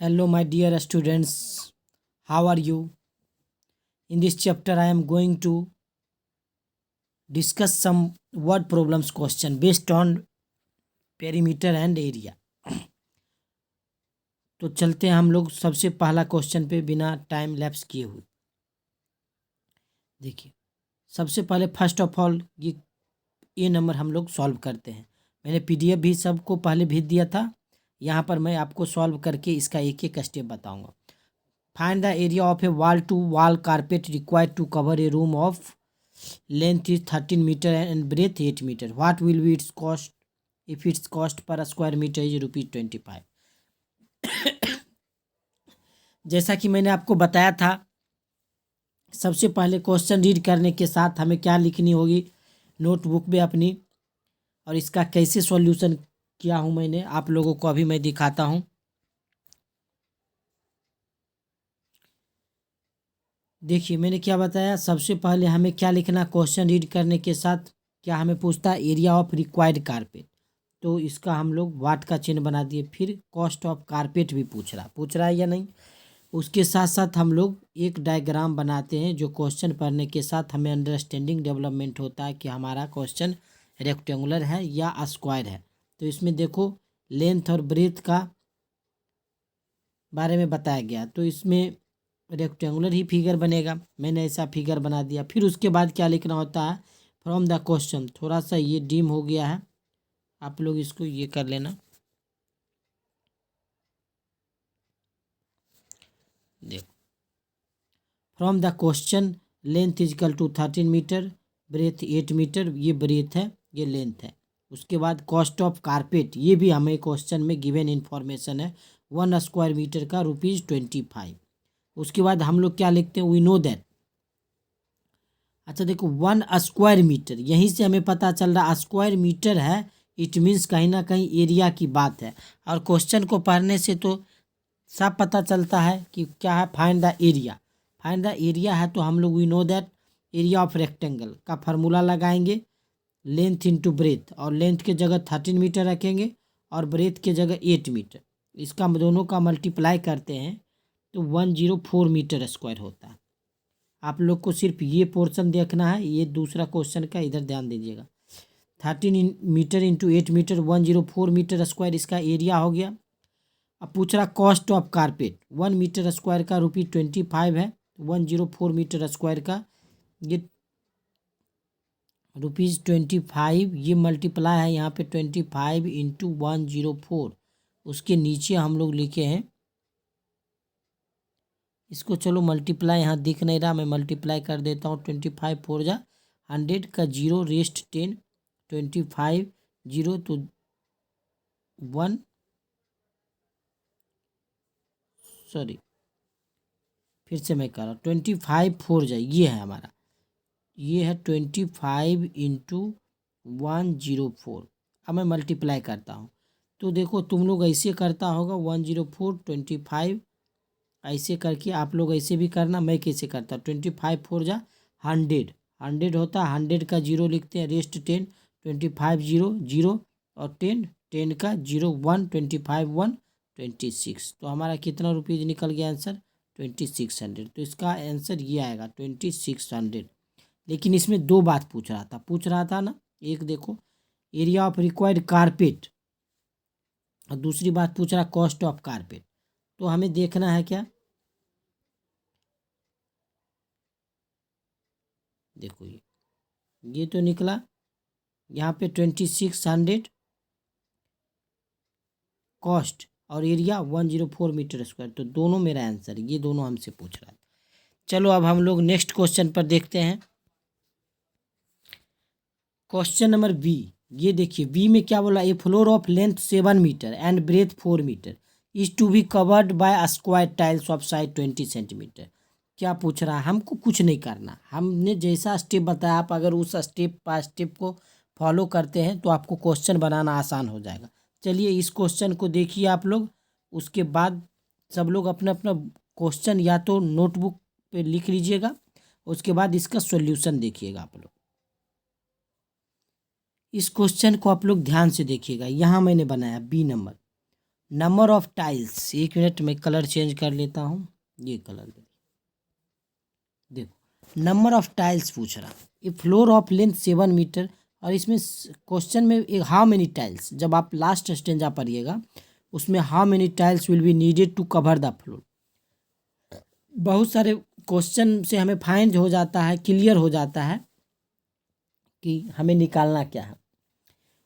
Hello, my dear students. How are you? In this chapter, I am going to discuss some word problems question based on perimeter and area. तो चलते हैं हम लोग सबसे पहला question पे बिना टाइम लैप्स किए हुए। देखिए, सबसे पहले फर्स्ट ऑफ ऑल ये नंबर हम लोग सॉल्व करते हैं। मैंने पीडीएफ भी सबको पहले भेज दिया था। यहाँ पर मैं आपको सॉल्व करके इसका एक एक स्टेप बताऊंगा। Find the area of a wall-to-wall carpet required to cover a room of length is 13 meter and breadth 8 meter. What will be its cost if its cost per square meter is ₹25? जैसा कि मैंने आपको बताया था, सबसे पहले question read करने के साथ हमें क्या लिखनी होगी नोटबुक में अपनी, और इसका कैसे सॉल्यूशन किया हूँ मैंने आप लोगों को अभी मैं दिखाता हूँ। देखिए मैंने क्या बताया, सबसे पहले हमें क्या लिखना, क्वेश्चन रीड करने के साथ क्या हमें पूछता है एरिया ऑफ रिक्वायर्ड कारपेट, तो इसका हम लोग वाट का चिन्ह बना दिए। फिर कॉस्ट ऑफ कारपेट भी पूछ रहा है या नहीं। उसके साथ साथ हम लोग एक डायग्राम बनाते हैं जो क्वेश्चन पढ़ने के साथ हमें अंडरस्टैंडिंग डेवलपमेंट होता है कि हमारा क्वेश्चन रेक्टेंगुलर है या स्क्वायर है। तो इसमें देखो लेंथ और ब्रेथ का बारे में बताया गया, तो इसमें रेक्टेंगुलर ही फिगर बनेगा। मैंने ऐसा फिगर बना दिया। फिर उसके बाद क्या लिखना होता है फ्रॉम द क्वेश्चन। थोड़ा सा ये डिम हो गया है, आप लोग इसको ये कर लेना। देखो from the question length is equal to 13 metre, breadth 8 metre, ये ब्रेथ है ये लेंथ है। उसके बाद कॉस्ट ऑफ कारपेट, ये भी हमें क्वेश्चन में गिवन इन्फॉर्मेशन है, 1 स्क्वायर मीटर का ₹25। उसके बाद हम लोग क्या लिखते हैं, वी नो दैट। अच्छा देखो 1 स्क्वायर मीटर, यहीं से हमें पता चल रहा स्क्वायर मीटर है, इट मीन्स कहीं ना कहीं एरिया की बात है। और क्वेश्चन को पढ़ने से तो सब पता चलता है कि क्या है, find the area. Find the area है तो हम लोग we know that area of rectangle का फार्मूला लगाएंगे, लेंथ इंटू ब्रेथ, और लेंथ के जगह 13 मीटर रखेंगे और ब्रेथ के जगह 8 मीटर। इसका दोनों का मल्टीप्लाई करते हैं तो 104 मीटर स्क्वायर होता है। आप लोग को सिर्फ ये पोर्शन देखना है, ये दूसरा क्वेश्चन का इधर ध्यान दीजिएगा। 13 metre into 8 metre 104 metre square इसका एरिया हो गया। अब पूछ रहा cost of carpet, 1 metre square का ₹25 है, 104 मीटर स्क्वायर का ये ₹25, ये मल्टीप्लाई है यहाँ पे 25 इंटू 104। उसके नीचे हम लोग लिखे हैं इसको, चलो मल्टीप्लाई यहाँ दिख नहीं रहा, मैं मल्टीप्लाई कर देता हूँ। 25 4 जा 100 का 0 रेस्ट 10, 25 0 तो 1, सॉरी फिर से मैं कर रहा हूँ। 25 4 जा, ये है हमारा, ये है 25 इंटू 104। अब मैं मल्टीप्लाई करता हूँ तो देखो तुम लोग ऐसे करता होगा 104 25, ऐसे करके आप लोग ऐसे भी करना, मैं कैसे करता 25 4 जा 100, 100 होता है, 100 का 0 लिखते हैं रेस्ट 10, 25 0 0 और 10, 10 का 0 1, 25 1 26। तो हमारा कितना रुपीज़ निकल गया आंसर 2600। तो इसका आंसर ये आएगा 2600। लेकिन इसमें दो बात पूछ रहा था ना, एक देखो एरिया ऑफ रिक्वायर्ड कारपेट और दूसरी बात पूछ रहा कॉस्ट ऑफ कारपेट। तो हमें देखना है क्या, देखो ये तो निकला यहाँ पे 2600 कॉस्ट और एरिया 104 मीटर स्क्वायर, तो दोनों मेरा आंसर, ये दोनों हमसे पूछ रहा है। चलो अब हम लोग नेक्स्ट क्वेश्चन पर देखते हैं। क्वेश्चन नंबर बी, ये देखिए बी में क्या बोला, a floor of length 7 metre and breadth 4 metre is to be covered by square tiles of side 20 centimetre. क्या पूछ रहा है, हमको कुछ नहीं करना, हमने जैसा स्टेप बताया आप अगर उस स्टेप बाय स्टेप को फॉलो करते हैं तो आपको क्वेश्चन बनाना आसान हो जाएगा। चलिए इस क्वेश्चन को देखिए आप लोग, उसके बाद सब लोग अपना अपना क्वेश्चन या तो नोटबुक पे लिख लीजिएगा, उसके बाद इसका सॉल्यूशन देखिएगा आप लोग। इस क्वेश्चन को आप लोग ध्यान से देखिएगा, यहाँ मैंने बनाया B number. Number of tiles, एक मिनट में कलर चेंज कर लेता हूँ, ये कलर देखो, नंबर ऑफ टाइल्स पूछ रहा, ए फ्लोर ऑफ लेंथ 7 मीटर, और इसमें क्वेश्चन में एक हाउ मेनी टाइल्स, जब आप लास्ट स्टेंजा पढ़िएगा उसमें how many tiles will be needed to cover the floor. बहुत सारे क्वेश्चन से हमें फाइंड हो जाता है, क्लियर हो जाता है कि हमें निकालना क्या है।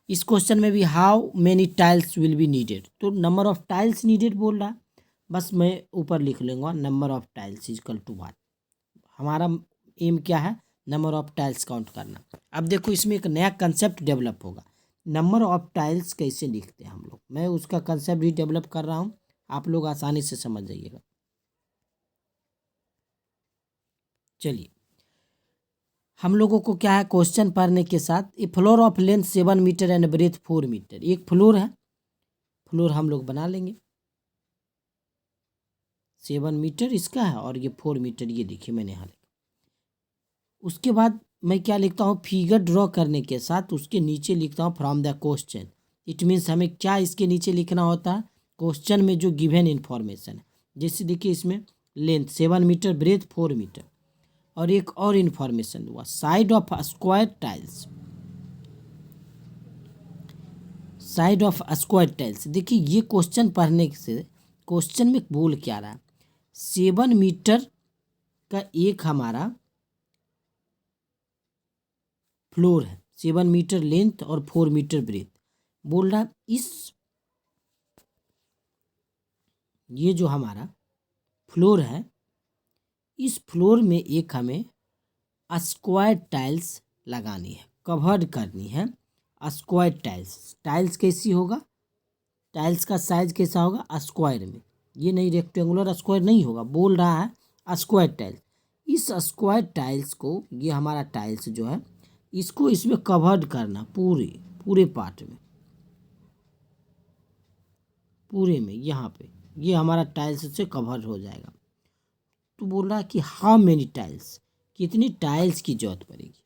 इस क्वेश्चन में भी how many tiles will be needed, तो नंबर ऑफ टाइल्स नीडेड बोल रहा है, बस मैं ऊपर लिख लूँगा number of tiles is equal to 1। हमारा एम क्या है, नंबर ऑफ टाइल्स काउंट करना। अब देखो इसमें एक नया कंसेप्ट डेवलप होगा, नंबर ऑफ टाइल्स कैसे लिखते हैं हम लोग, मैं उसका कंसेप्ट भी डेवलप कर रहा हूँ, आप लोग आसानी से समझ जाइएगा। चलिए, हम लोगों को क्या है, क्वेश्चन पढ़ने के साथ, a floor of length 7 metre and breadth 4 metre, एक फ्लोर है, फ्लोर हम लोग बना लेंगे, 7 मीटर इसका है और ये 4 मीटर, ये देखिए मैंने यहाँ लिखा। उसके बाद मैं क्या लिखता हूँ, फिगर ड्रॉ करने के साथ उसके नीचे लिखता हूँ from the question. It means हमें क्या इसके नीचे लिखना होता है, क्वेश्चन में जो गिवन इन्फॉर्मेशन है। जैसे देखिए इसमें लेंथ 7 मीटर, ब्रेथ 4 मीटर, और एक और इन्फॉर्मेशन हुआ, side of square tiles, side of square tiles. देखिए ये क्वेश्चन पढ़ने से क्वेश्चन में बोल क्या रहा है, 7 मीटर का एक हमारा फ्लोर है, 7 मीटर लेंथ और 4 मीटर ब्रेथ, बोल रहा है इस, ये जो हमारा फ्लोर है, इस फ्लोर में एक हमें स्क्वायर टाइल्स लगानी है, कवर करनी है स्क्वायर टाइल्स। टाइल्स कैसी होगा, टाइल्स का साइज कैसा होगा, स्क्वायर में, ये नहीं रेक्टेंगुलर स्क्वायर नहीं होगा, बोल रहा है स्क्वायर टाइल्स। इस स्क्वायर टाइल्स को, ये हमारा टाइल्स जो है, इसको इसमें कवर्ड करना, पूरे पूरे पार्ट में, पूरे में, यहाँ पे ये हमारा टाइल्स से कवर हो जाएगा। तो बोल रहा है कि हाउ मेनी टाइल्स, कितनी टाइल्स की जरूरत पड़ेगी,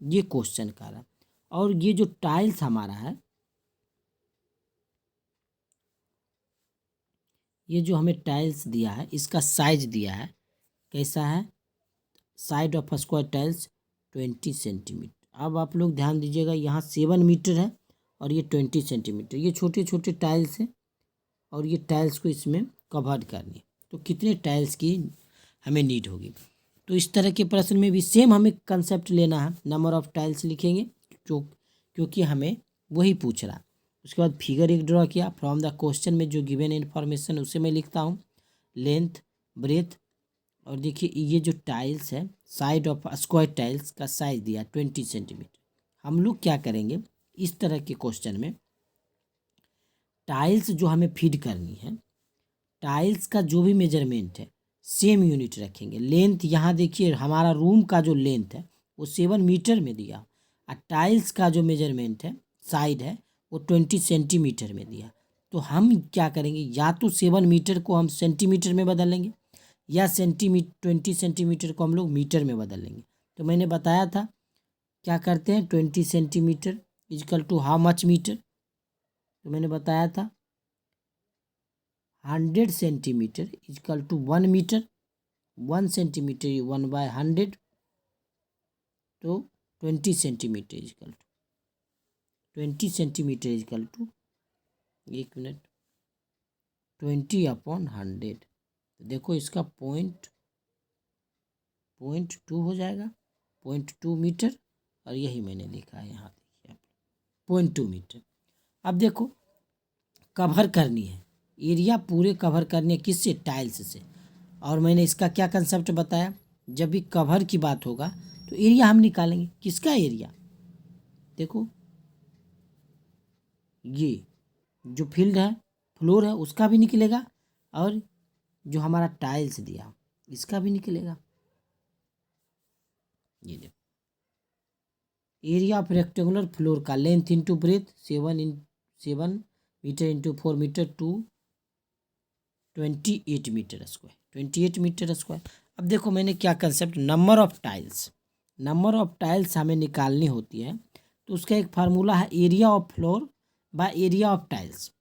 ये क्वेश्चन कर रहा है। और ये जो टाइल्स हमारा है, ये जो हमें टाइल्स दिया है, इसका साइज दिया है, कैसा है, side of square tiles 20 centimetre. अब आप लोग ध्यान दीजिएगा, यहाँ 7 मीटर है और ये 20 सेंटीमीटर, ये छोटे छोटे टाइल्स हैं, और ये टाइल्स को इसमें कवर करनी है। तो कितने टाइल्स की हमें नीड होगी। तो इस तरह के प्रश्न में भी सेम हमें कंसेप्ट लेना है, नंबर ऑफ टाइल्स लिखेंगे जो, क्योंकि हमें वही पूछ रहा। उसके बाद फिगर एक ड्रॉ किया, फ्रॉम द क्वेश्चन में जो गिवन इन्फॉर्मेशन उसे मैं लिखता हूँ, लेंथ, ब्रेथ, और देखिए ये जो टाइल्स है, साइड ऑफ स्क्वायर टाइल्स का साइज दिया 20 सेंटीमीटर। हम लोग क्या करेंगे, इस तरह के क्वेश्चन में टाइल्स जो हमें फीड करनी है, टाइल्स का जो भी मेजरमेंट है सेम यूनिट रखेंगे। लेंथ यहाँ देखिए हमारा रूम का जो लेंथ है वो 7 मीटर में दिया, और टाइल्स का जो मेजरमेंट है, साइड है, वो 20 सेंटीमीटर में दिया। तो हम क्या करेंगे, या तो 7 मीटर को हम सेंटीमीटर में बदल लेंगे, या 20 सेंटीमीटर को हम लोग मीटर में बदल लेंगे। तो मैंने बताया था क्या करते हैं, 20 centimetre is equal to how much metre, तो मैंने बताया था 100 centimetre is equal to 1 metre, 1 centimetre 1/100, तो 20 centimetre is equal to 20 centimetre is equal to, एक मिनट, 20/100। देखो इसका 0.2 हो जाएगा, 0.2 मीटर, और यही मैंने लिखा है यहाँ, देखिए आप 0.2 मीटर। अब देखो कवर करनी है, एरिया पूरे कवर करनी है, किससे, टाइल्स से। और मैंने इसका क्या कंसेप्ट बताया, जब भी कवर की बात होगा तो एरिया हम निकालेंगे, किसका एरिया, देखो ये जो फील्ड है, फ्लोर है, उसका भी निकलेगा, और जो हमारा टाइल्स दिया इसका भी निकलेगा। ये देखो एरिया ऑफ रेक्टेंगुलर फ्लोर का, length into breadth 7 metre into 4 metre, 28 metre square, 28 metre square. अब देखो मैंने क्या concept, number of tiles, number of tiles हमें निकालनी होती है, तो उसका एक फार्मूला है, area of floor by area of tiles.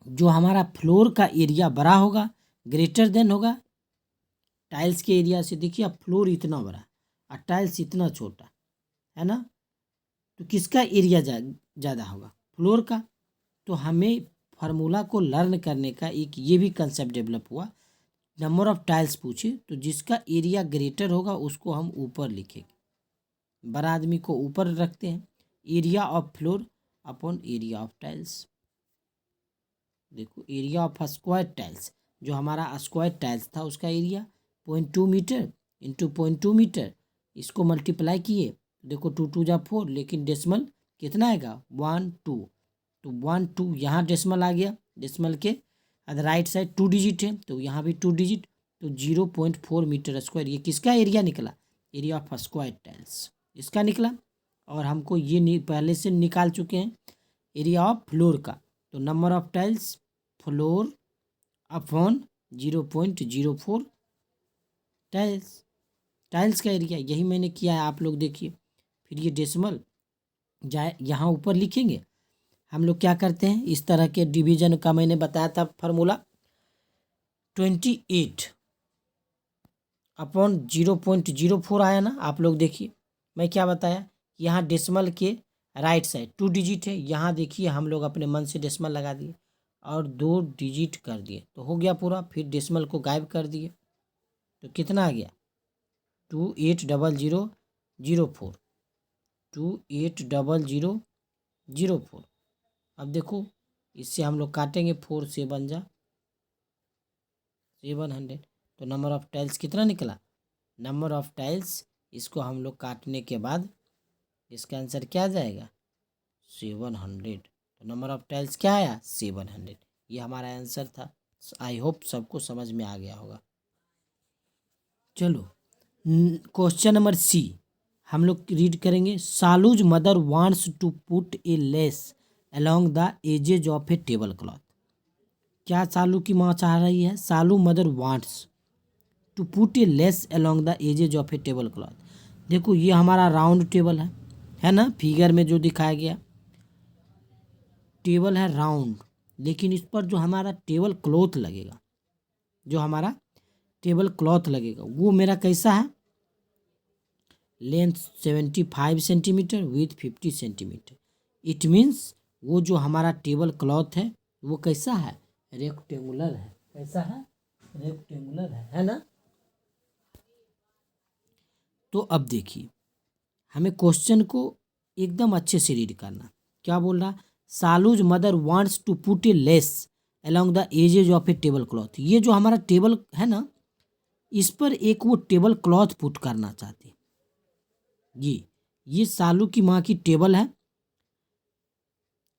जो हमारा फ्लोर का एरिया बड़ा होगा, ग्रेटर देन होगा टाइल्स के एरिया से। देखिए अब फ्लोर इतना बड़ा और टाइल्स इतना छोटा है ना, तो किसका एरिया ज़्यादा होगा? फ्लोर का। तो हमें फार्मूला को लर्न करने का एक ये भी कंसेप्ट डेवलप हुआ। नंबर ऑफ टाइल्स पूछे तो जिसका एरिया ग्रेटर होगा उसको हम ऊपर लिखेंगे, बड़ा आदमी को ऊपर रखते हैं। Area of floor upon area of tiles. देखो एरिया ऑफ स्क्वायर टाइल्स, जो हमारा स्क्वायर टाइल्स था उसका एरिया 0.2 मीटर इंटू 0.2 मीटर, इसको मल्टीप्लाई किए, देखो 2×2 = 4, लेकिन डेसिमल कितना आएगा 1 2। तो 1 2 यहाँ डेसिमल आ गया, डेसिमल के राइट साइड 2 डिजिट है तो यहाँ भी 2 डिजिट, तो 0.4 मीटर स्क्वायर। ये किसका एरिया निकला? एरिया ऑफ स्क्वायर टाइल्स इसका निकला। और हमको ये पहले से निकाल चुके हैं एरिया ऑफ फ्लोर का। तो number of tiles floor upon 0.04 tiles, tiles का एरिया यही मैंने किया है। आप लोग देखिए, फिर ये डेसिमल जाए यहाँ ऊपर लिखेंगे। हम लोग क्या करते हैं, इस तरह के डिवीजन का मैंने बताया था फार्मूला, 28 अपॉन 0.04 आया ना। आप लोग देखिए मैं क्या बताया, यहाँ डेसिमल के राइट साइड 2 डिजिट है, यहाँ देखिए हम लोग अपने मन से डेसिमल लगा दिए और 2 डिजिट कर दिए तो हो गया पूरा। फिर डेसिमल को गायब कर दिए तो कितना आ गया 280004, 280004। अब देखो इससे हम लोग काटेंगे, 4 से 700। तो नंबर ऑफ टाइल्स कितना निकला? नंबर ऑफ टाइल्स, इसको हम लोग काटने के बाद इसका आंसर क्या आ जाएगा 700। तो नंबर ऑफ टाइल्स क्या आया 700। ये हमारा आंसर था। आई होप सबको समझ में आ गया होगा। चलो क्वेश्चन नंबर सी हम लोग रीड करेंगे। Salu's mother wants to put a lace along the edges of a table cloth. क्या सालू की माँ चाह रही है? Salu mother wants to put a lace along the edges of a table cloth. देखो ये हमारा राउंड टेबल है ना, फिगर में जो दिखाया गया टेबल है राउंड, लेकिन इस पर जो हमारा टेबल क्लॉथ लगेगा, जो हमारा टेबल क्लॉथ लगेगा वो मेरा कैसा है, length 75 centimetre with 50 centimetre. It means वो जो हमारा टेबल क्लॉथ है वो कैसा है, रेक्टेंगुलर है। कैसा है? रेक्टेंगुलर है ना। तो अब देखिए हमें क्वेश्चन को एकदम अच्छे से रीड करना। क्या बोल रहा? सालूज mother wants to put a lace along the edges of a table cloth. ये जो हमारा टेबल है ना, इस पर एक वो टेबल क्लॉथ पुट करना चाहते हैं। ये सालू की माँ की टेबल है,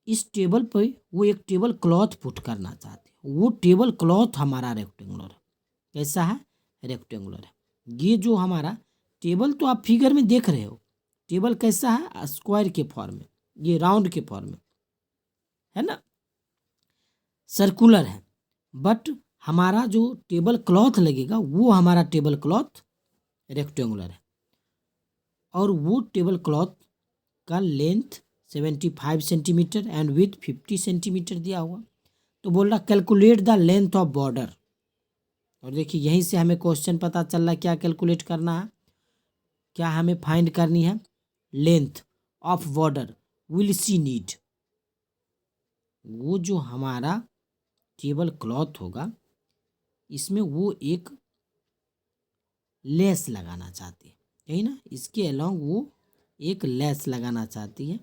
इस टेबल पर वो एक टेबल क्लॉथ पुट करना चाहते हैं। वो टेबल क्लॉथ हमारा रेक्टेंगुलर है। कैसा है? रेक्टेंगुलर है। ये जो हमारा टेबल तो आप फिगर में देख रहे हो, टेबल कैसा है, स्क्वायर के फॉर्म में, ये राउंड के फॉर्म में है ना, सर्कुलर है। बट हमारा जो टेबल क्लॉथ लगेगा वो हमारा टेबल क्लॉथ रेक्टेंगुलर है। और वो टेबल क्लॉथ का length 75 centimetre and with 50 centimetre दिया हुआ। तो बोल रहा calculate the length of border. और देखिए यहीं से हमें क्वेश्चन पता चल रहा है क्या कैलकुलेट करना है, क्या हमें फाइंड करनी है length of border. Will see need, वो जो हमारा टेबल क्लॉथ होगा इसमें वो एक लेस लगाना चाहती है, यही ना, इसके अलोंग वो एक लेस लगाना चाहती है,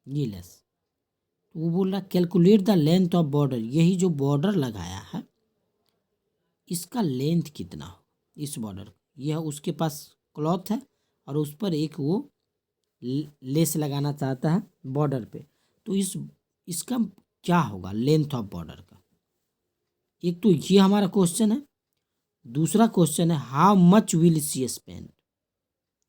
ये लेस। तो वो बोल रहा calculate the length of border. यही जो बॉर्डर लगाया है इसका लेंथ कितना हो, इस बॉर्डर, यह उसके पास क्लॉथ है और उस पर एक वो लेस लगाना चाहता है बॉर्डर पे। तो इसका क्या होगा लेंथ ऑफ बॉर्डर का। एक तो ये हमारा क्वेश्चन है। दूसरा क्वेश्चन है how much will see spend,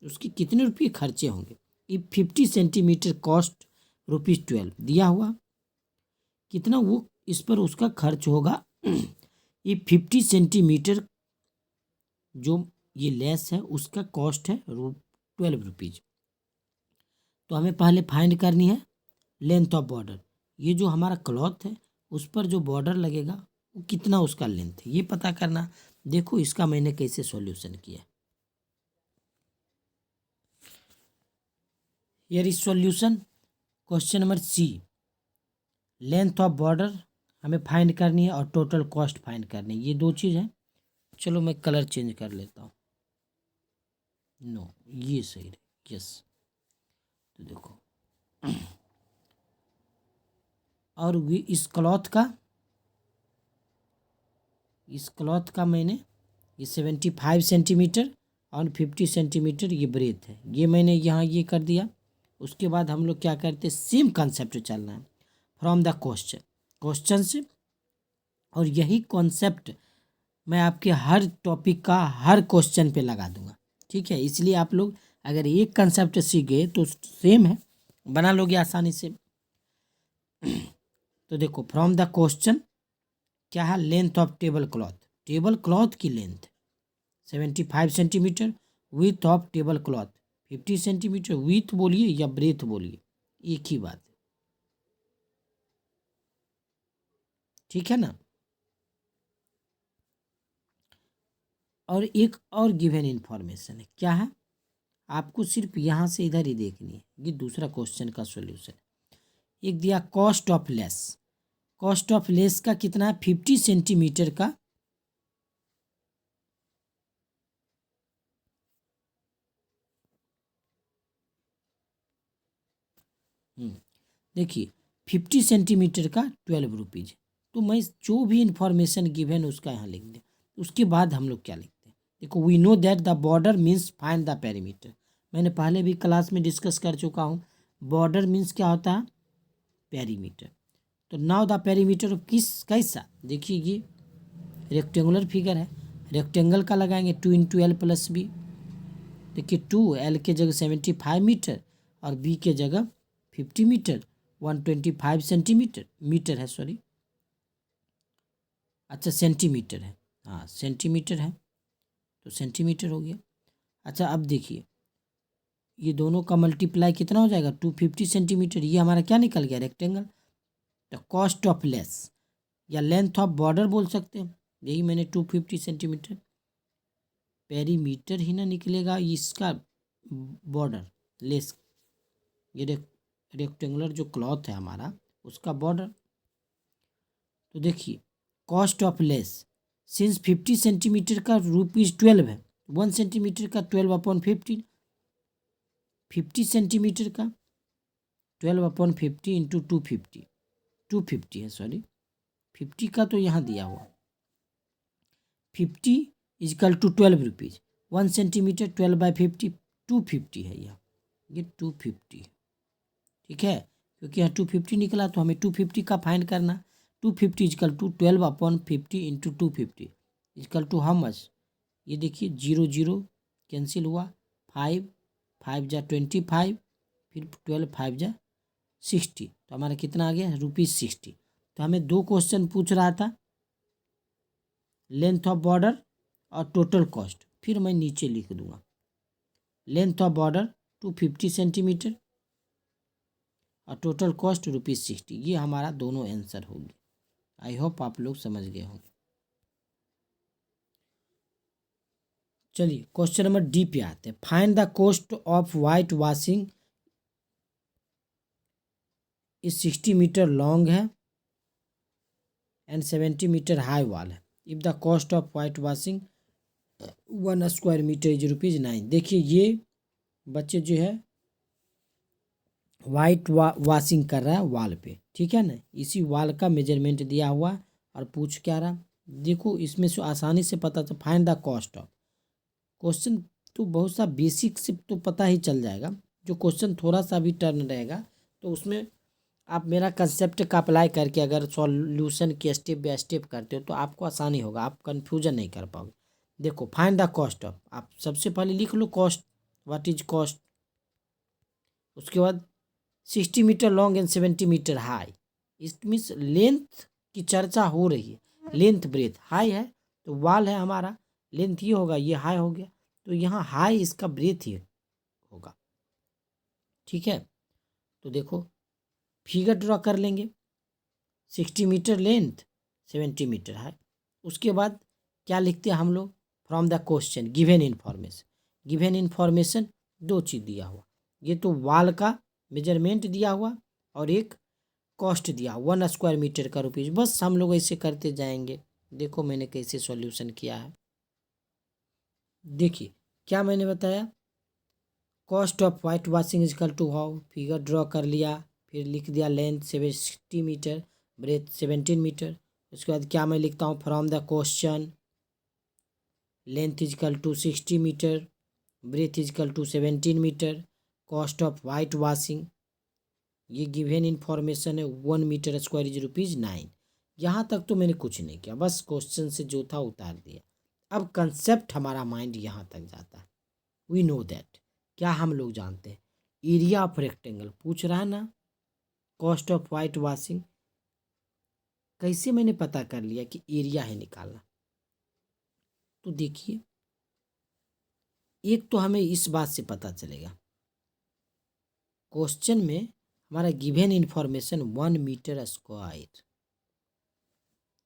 उसके कितने रुपये खर्चे होंगे। इफ 50 सेंटीमीटर कॉस्ट ₹12 दिया हुआ, कितना वो इस पर उसका खर्च होगा। ये 50 सेंटीमीटर जो ये लेस है उसका कॉस्ट है ₹12। तो हमें पहले फाइंड करनी है लेंथ ऑफ बॉर्डर, ये जो हमारा क्लॉथ है उस पर जो बॉर्डर लगेगा वो कितना उसका लेंथ है ये पता करना। देखो इसका मैंने कैसे सॉल्यूशन किया। Here is solution. Question number C, length of border हमें फाइंड करनी है और टोटल कॉस्ट फाइंड करनी है, ये दो चीज़ है। चलो मैं कलर चेंज कर लेता हूँ। नो ये सही है, यस। तो देखो और इस क्लॉथ का मैंने ये 75 सेंटीमीटर और 50 सेंटीमीटर ये ब्रेथ है, ये मैंने यहाँ ये कर दिया। उसके बाद हम लोग क्या करते हैं, सेम कंसेप्ट चलना है फ्रॉम द क्वेश्चन से, और यही कॉन्सेप्ट मैं आपके हर टॉपिक का हर क्वेश्चन पे लगा दूंगा। ठीक है, इसलिए आप लोग अगर एक कंसेप्ट सीख गए तो सेम है, बना लोगे आसानी से। तो देखो फ्रॉम द क्वेश्चन क्या है, लेंथ ऑफ टेबल क्लॉथ की length 75 centimetre, width of table cloth 50 centimetre. With बोलिए या ब्रेथ बोलिए, एक ही बात है। ठीक है ना। और एक और गिवन इंफॉर्मेशन है, क्या है, आपको सिर्फ यहाँ से इधर ही देखनी है। ये दूसरा क्वेश्चन का सॉल्यूशन। एक दिया कॉस्ट ऑफ लेस का कितना है, 50 सेंटीमीटर का देखिए 50 सेंटीमीटर का 12 रुपीज़। तो मैं जो भी इंफॉर्मेशन गिवन उसका यहाँ लिख दें। उसके बाद हम लोग क्या लिखते हैं, देखो we know that the border means find the perimeter. मैंने पहले भी क्लास में डिस्कस कर चुका हूँ, बॉर्डर मीन्स क्या होता है, पेरीमीटर। तो नाउ द पेरीमीटर ऑफ कैसा, देखिए ये रेक्टेंगुलर फिगर है, रेक्टेंगल का लगाएंगे 2 इंटू एल प्लस बी। देखिए 2 एल के जगह 75 मीटर और बी के जगह 50 मीटर, 125 सेंटीमीटर, मीटर है सॉरी, अच्छा सेंटीमीटर है, हाँ सेंटीमीटर है तो सेंटीमीटर हो गया। अच्छा अब देखिए ये दोनों का मल्टीप्लाई कितना हो जाएगा, 250 सेंटीमीटर, ये हमारा क्या निकल गया, रेक्टेंगल। तो कॉस्ट ऑफ लेस या लेंथ ऑफ बॉर्डर बोल सकते हैं, यही मैंने 250 सेंटीमीटर, पेरीमीटर ही ना निकलेगा इसका बॉर्डर लेस, ये रेक्टेंगुलर जो क्लॉथ है हमारा उसका बॉर्डर। तो देखिए cost of less since 50 centimetre का ₹12 है, 1 सेंटीमीटर का 12/50, 50 सेंटीमीटर का 12/50 इंटू 250 है सॉरी, 50 का तो यहाँ दिया हुआ 50 इजकल टू 12 रुपीज़, 1 सेंटीमीटर 12/50 250 है यह, ये 250। ठीक है, क्योंकि यहाँ 250 निकला तो हमें 250 का फाइंड करना। 250 is equal to 12/50 into 250 is equal to how much, ये देखिए 0 0 कैंसिल हुआ, 5 5 जा 25, फिर 12 5 जा 60, तो हमारा कितना आ गया, ₹60। तो हमें दो क्वेश्चन पूछ रहा था, लेंथ ऑफ बॉर्डर और टोटल कॉस्ट। फिर मैं नीचे लिख दूंगा लेंथ ऑफ बॉर्डर 250 सेंटीमीटर और टोटल कॉस्ट ₹60। ये हमारा दोनों आंसर होगी। आई होप आप लोग समझ गए होंगे। चलिए क्वेश्चन नंबर डी पे आते हैं। Find the cost of white washing is 60 metre long है एंड 70 मीटर हाई वॉल है। If the cost of white washing 1 square metre is ₹9। देखिए ये बच्चे जो है वाइट वॉशिंग कर रहा है वॉल पे, ठीक है ना, इसी वॉल का मेजरमेंट दिया हुआ और पूछ क्या रहा, देखो इसमें से आसानी से पता तो find the cost of, question तो बहुत सा बेसिक से तो पता ही चल जाएगा, जो क्वेश्चन थोड़ा सा भी टर्न रहेगा तो उसमें आप मेरा कंसेप्ट का अप्लाई करके अगर सॉल्यूशन के स्टेप बाय स्टेप करते हो तो आपको आसानी होगा, आप कन्फ्यूजन नहीं कर पाओगे। देखो फाइंड द कॉस्ट ऑफ, आप सबसे पहले लिख लो कॉस्ट, व्हाट इज कॉस्ट। उसके बाद 60 metre long and 70 metre high, it means length की चर्चा हो रही है, लेंथ ब्रेथ हाई है तो वाल है हमारा, लेंथ ये होगा, ये हाई हो गया, तो यहाँ हाई इसका ब्रेथ ही होगा। ठीक है, तो देखो फिगर ड्रॉ कर लेंगे। 60 मीटर लेंथ, 70 मीटर है। उसके बाद क्या लिखते हैं हम लोग? From the question given information. Given information दो चीज़ दिया हुआ, ये तो वॉल का मेजरमेंट दिया हुआ और एक कॉस्ट दिया 1 स्क्वायर मीटर का रुपीज़। बस हम लोग ऐसे करते जाएंगे। देखो मैंने कैसे सॉल्यूशन किया है। देखिए क्या मैंने बताया, cost of white washing is equal to how, figure draw कर लिया, फिर लिख दिया लेंथ 70 मीटर, ब्रेथ 17 मीटर। उसके बाद क्या मैं लिखता हूँ? From the question length is equal to 60 metre, breadth is equal to 17 metre, cost of white washing, ये गिवन इन्फॉर्मेशन है, 1 मीटर स्क्वायर इज ₹9। यहाँ तक तो मैंने कुछ नहीं किया, बस क्वेश्चन से जो था उतार दिया। अब कंसेप्ट हमारा माइंड यहाँ तक जाता है। वी नो दैट, क्या हम लोग जानते हैं? एरिया ऑफ रेक्टेंगल पूछ रहा है ना, कॉस्ट ऑफ वाइट वॉशिंग। कैसे मैंने पता कर लिया कि एरिया है निकालना? तो देखिए, एक तो हमें इस बात से पता चलेगा, क्वेश्चन में हमारा given information 1 metre square,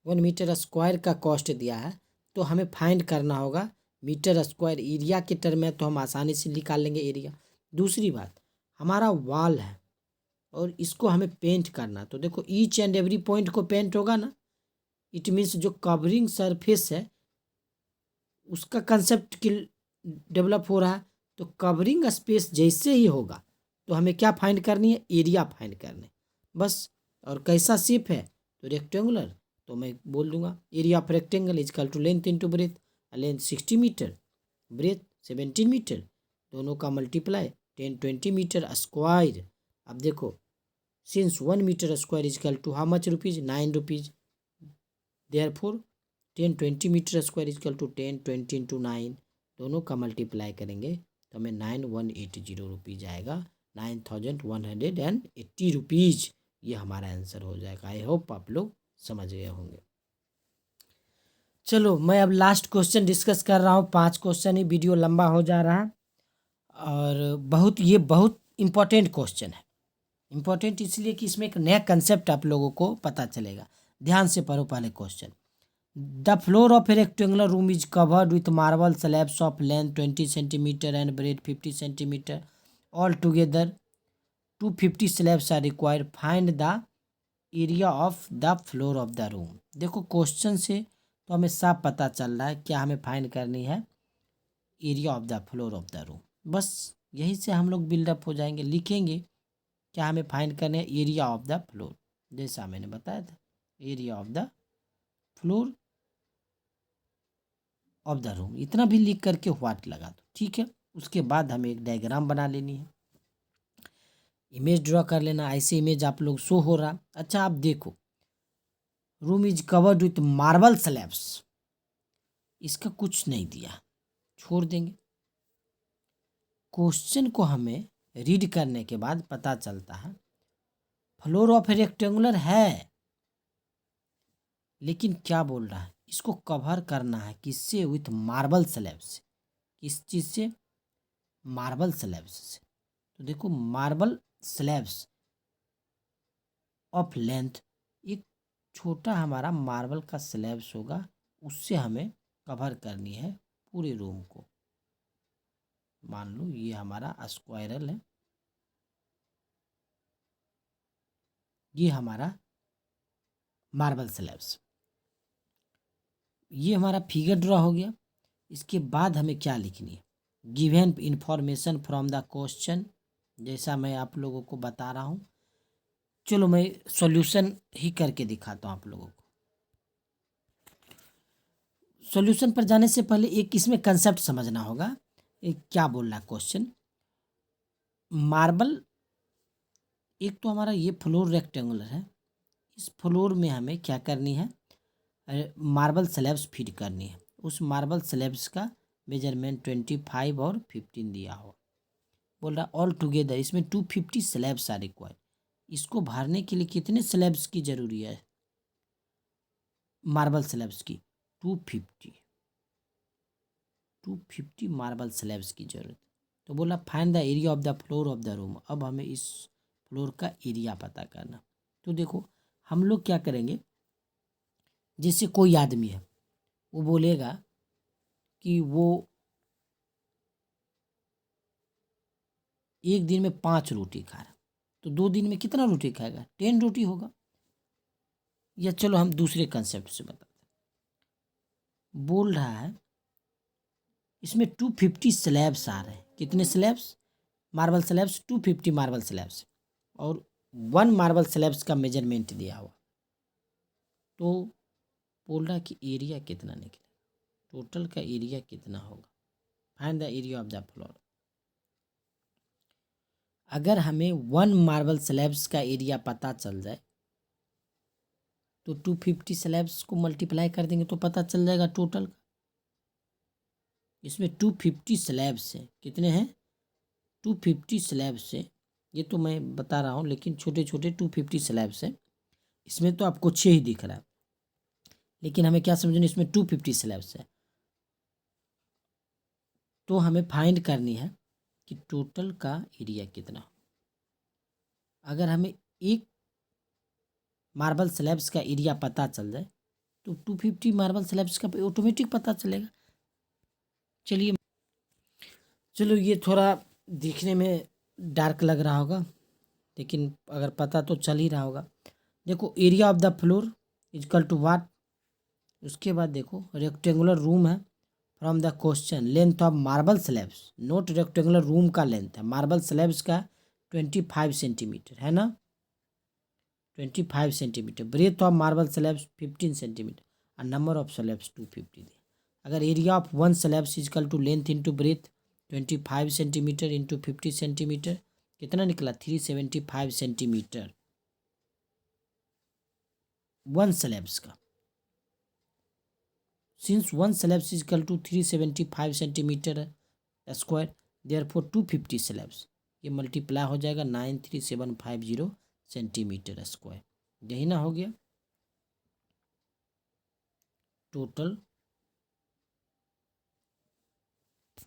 1 metre square का कॉस्ट दिया है, तो हमें फाइंड करना होगा मीटर स्क्वायर। एरिया के टर्म में तो हम आसानी से निकाल लेंगे एरिया। दूसरी बात, हमारा वॉल है और इसको हमें पेंट करना, तो देखो ईच एंड एवरी पॉइंट को पेंट होगा ना। इट मीन्स जो कवरिंग सरफेस है उसका कंसेप्ट डेवलप हो रहा है, तो कवरिंग स्पेस जैसे ही होगा तो हमें क्या फाइंड करनी है? एरिया फाइंड करनी है बस। और कैसा शेप है? तो रेक्टेंगुलर, तो मैं बोल दूंगा area of rectangle is equal to length into breadth. Length 60 metre, breadth 17 metre, दोनों का मल्टीप्लाई 10-20 मीटर स्क्वायर। अब देखो, since 1 metre square is equal to how much rupees? 9 rupees. Therefore 10-20 metre square is equal to 10-20 into 9, दोनों का मल्टीप्लाई करेंगे तो हमें 9180 rupees आएगा, 9180 रुपीज़। ये हमारा आंसर हो जाएगा। आई होप आप लोग समझ गए होंगे। चलो मैं अब लास्ट क्वेश्चन डिस्कस कर रहा हूँ। 5 क्वेश्चन ही, वीडियो लंबा हो जा रहा है और बहुत इम्पोर्टेंट क्वेश्चन है। इम्पोर्टेंट इसलिए कि इसमें एक नया कंसेप्ट आप लोगों को पता चलेगा। ध्यान से पढ़ो पहले question. The floor of a rectangular room is covered with marble slabs of length 20 centimeter and breadth 50 centimeter. Altogether, 250 slabs are required. Find the area of the floor of the room. देखो question से तो हमें साफ पता चल रहा है क्या हमें फाइंड करनी है? Area of the floor of the room. बस यही से हम लोग बिल्डअप हो जाएंगे। लिखेंगे क्या हमें फाइंड करना है? एरिया ऑफ द फ्लोर, जैसा मैंने बताया था, area of the floor of the room. इतना भी लिख करके व्हाट लगा दो, ठीक है। उसके बाद हमें एक डायग्राम बना लेनी है, इमेज ड्रॉ कर लेना। ऐसे इमेज आप लोग शो हो रहा। अच्छा आप देखो, room is covered with marble slabs, इसका कुछ नहीं दिया, छोड़ देंगे। क्वेश्चन को हमें रीड करने के बाद पता चलता है फ्लोर ऑफ रेक्टेंगुलर है, लेकिन क्या बोल रहा है? इसको कवर करना है किससे? विथ मार्बल स्लैब से। किस चीज से? मार्बल स्लैब्स से। तो देखो मार्बल स्लैब्स ऑफ लेंथ, एक छोटा हमारा मार्बल का स्लैब्स होगा, उससे हमें कवर करनी है पूरे रूम को। मान लो ये हमारा स्क्वायरल है, ये हमारा मार्बल स्लैब्स, ये हमारा फिगर ड्रॉ हो गया। इसके बाद हमें क्या लिखनी है? Given information from the question, जैसा मैं आप लोगों को बता रहा हूँ। चलो मैं सॉल्यूशन ही करके दिखाता हूँ आप लोगों को। सॉल्यूशन पर जाने से पहले एक इसमें कंसेप्ट समझना होगा। एक क्या बोल रहा है क्वेश्चन? मार्बल, एक तो हमारा ये फ्लोर रेक्टेंगुलर है, इस फ्लोर में हमें क्या करनी है? मार्बल स्लैब्स फिट करनी है। उस मार्बल स्लैब्स का मेजरमेंट 25 और 15 दिया हुआ। बोल रहा ऑल टुगेदर इसमें 250 स्लैब्स आर रिक्वायर्ड। इसको भरने के लिए कितने स्लैब्स की जरूरी है? मार्बल स्लैब्स की 250 मार्बल स्लैब्स की जरूरत। तो बोला find the area of the floor of the room. अब हमें इस फ्लोर का एरिया पता करना। तो देखो हम लोग क्या करेंगे, जैसे कोई आदमी है वो बोलेगा कि वो एक दिन में 5 रोटी खा रहा, तो 2 दिन में कितना रोटी खाएगा? 10 रोटी होगा। या चलो हम दूसरे कंसेप्ट से बताते हैं। बोल रहा है इसमें 250 स्लैब्स आ रहे हैं। कितने slabs? Marble slabs 250 marble slabs, और 1 मार्बल स्लैब्स का मेजरमेंट दिया हुआ। तो बोल रहा है कि एरिया कितना निकलेगा, टोटल का एरिया कितना होगा, find the area of the floor. अगर हमें 1 मार्बल स्लैब्स का एरिया पता चल जाए तो 250 स्लैब्स को मल्टीप्लाई कर देंगे तो पता चल जाएगा टोटल का। इसमें 250 स्लैब्स हैं। कितने हैं? 250 स्लैब्स हैं। ये तो मैं बता रहा हूँ, लेकिन छोटे छोटे 250 स्लैब्स हैं। इसमें तो आपको 6 ही दिख रहा है, लेकिन हमें क्या समझना, इसमें 250 स्लैब्स है। तो हमें फाइंड करनी है कि टोटल का एरिया कितना। अगर हमें एक मार्बल स्लैब्स का एरिया पता चल जाए तो 250 मार्बल स्लैब्स का ऑटोमेटिक पता चलेगा। चलिए, चलो ये थोड़ा दिखने में डार्क लग रहा होगा, लेकिन अगर पता तो चल ही रहा होगा। देखो area of the floor is equal to what. उसके बाद देखो रेक्टेंगुलर रूम है, from the question length of marble slabs, note rectangular room का लेंथ है, मार्बल स्लैब्स का 25 सेंटीमीटर है ना, 25 centimetre. Breadth of marble slabs 15 centimetre और नंबर ऑफ स्लैब्स 250 दिए। अगर area of 1 slabs is equal to length into breadth 25 centimetre into 50 centimetre, कितना निकला? 375 सेंटीमीटर 1 स्लैब्स का। Since 1 slabs is equal to 375 centimetre square, therefore 250 slabs, ये multiply हो जाएगा 93750 centimetre square. यही ना हो गया टोटल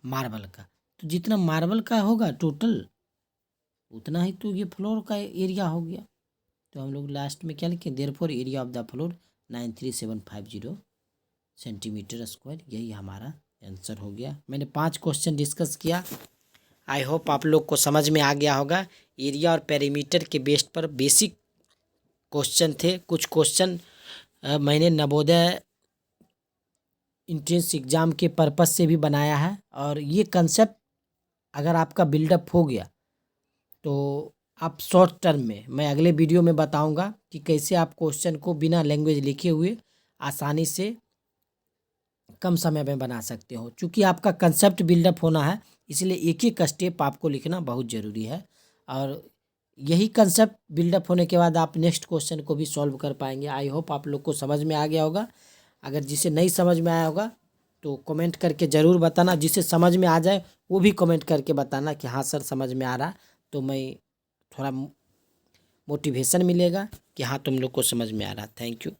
मार्बल का। तो जितना मार्बल का होगा टोटल, उतना ही तो ये फ्लोर का एरिया हो गया। तो हम लोग लास्ट में क्या लिखें? Therefore area of the floor 93750 centimetre square. यही हमारा आंसर हो गया। मैंने 5 क्वेश्चन डिस्कस किया। आई होप आप लोग को समझ में आ गया होगा। एरिया और पेरीमीटर के बेस पर बेसिक क्वेश्चन थे। कुछ क्वेश्चन मैंने नवोदय इंट्रेंस एग्ज़ाम के पर्पस से भी बनाया है, और ये कंसेप्ट अगर आपका बिल्डअप हो गया तो आप शॉर्ट टर्म में, मैं अगले वीडियो में बताऊंगा कि कैसे आप क्वेश्चन को बिना लैंग्वेज लिखे हुए आसानी से कम समय में बना सकते हो। क्योंकि आपका कंसेप्ट बिल्डअप होना है, इसलिए एक एक स्टेप आपको लिखना बहुत ज़रूरी है, और यही कंसेप्ट बिल्डअप होने के बाद आप नेक्स्ट क्वेश्चन को भी सॉल्व कर पाएंगे। आई होप आप लोग को समझ में आ गया होगा। अगर जिसे नहीं समझ में आया होगा तो कमेंट करके ज़रूर बताना, जिसे समझ में आ जाए वो भी कमेंट करके बताना कि हाँ सर समझ में आ रहा, तो मैं थोड़ा मोटिवेशन मिलेगा कि हाँ तुम लोग को समझ में आ रहा। Thank you.